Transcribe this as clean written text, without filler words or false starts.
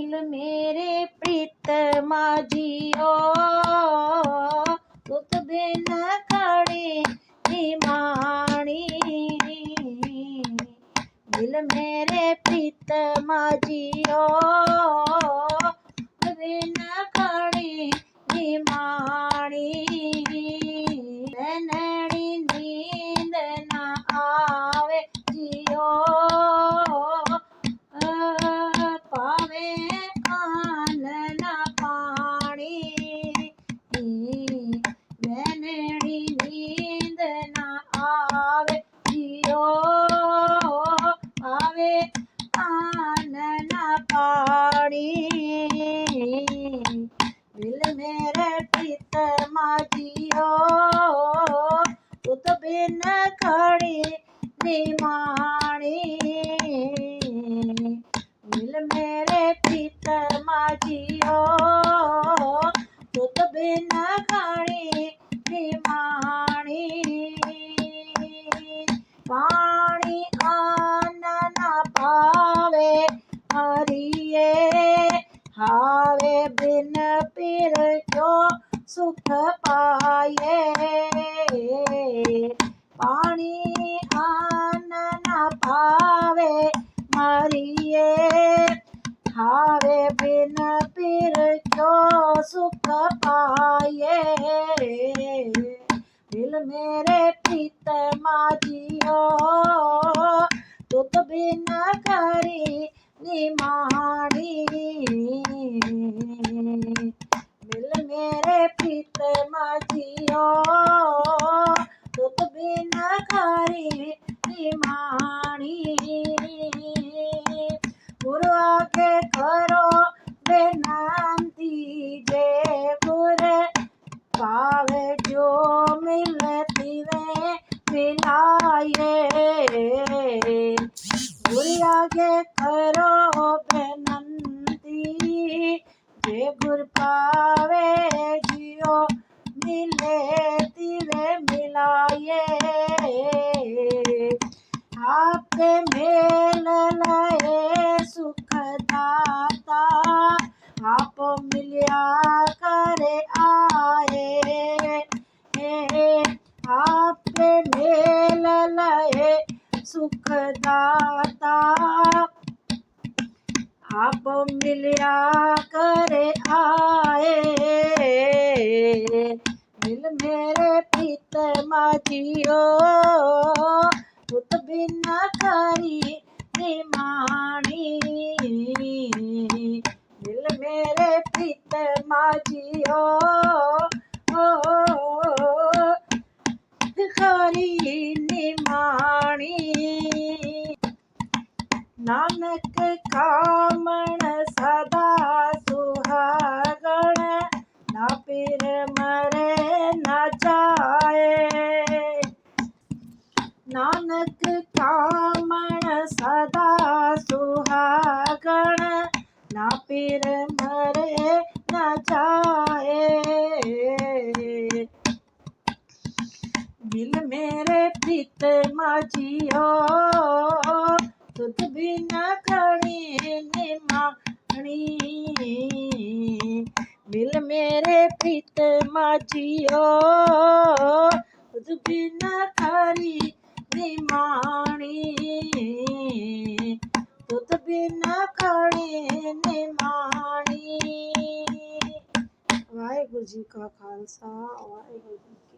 दिल मेरे प्रीतमा जियो तुत बिन खड़ी निमाणी दिल मेरे प्रीतमा जियो बिन खड़ी निमाणी नैनड़ी नींद न आवे जियो पावे आनन पाणी नैनड़ी नींद न आवे जियो आवे आनन पाणी दिल मेरे प्रीतमा जियो तुत बिन खड़ी निमाणी दिल मेरे प्रीतमा जियो तुत बिन खड़ी निमाणी पाणी अन्न न पावे हरिये हावे बिन पीर क्यों सुख पाए पानी अन्न न पावे मरिए हावे बिन पीर क्यों सुख पाए दिल मेरे प्रीतमा जियो तुत बिन खड़ी निमाणी दिल मेरे प्रीतमा जियो तुत बिन खड़ी निमाणी गुरु आगे करो बेनती जे गुर पावे जो मिलती वे मिलाए गुरु आगे करो बेनती जे गुर पावे जियो मिले तिवे मिलाए आपे मेल लए सुख दाता आप मिलिया करे आए आपे मेल लए सुख दाता आप मिलिया करे आए दिल मेरे प्रीतमा जियो तुत बिन खड़ी निमाणी दिल मेरे प्रीतमा जियो खड़ी निमाणी नानक कामण सदा सुहागण ना पीर मरे न जाए नानक कामण सदा सुहागण ना पीर मरे न जाए दिल मेरे प्रीतमा जियो तुत बिन खड़ी निमाणी दिल मेरे प्रीतमा जियो तुत बिन खड़ी निमाणी तुत बिन खड़ी निमाणी वाहेगुरु जी का खालसा वाहेगुरु जी की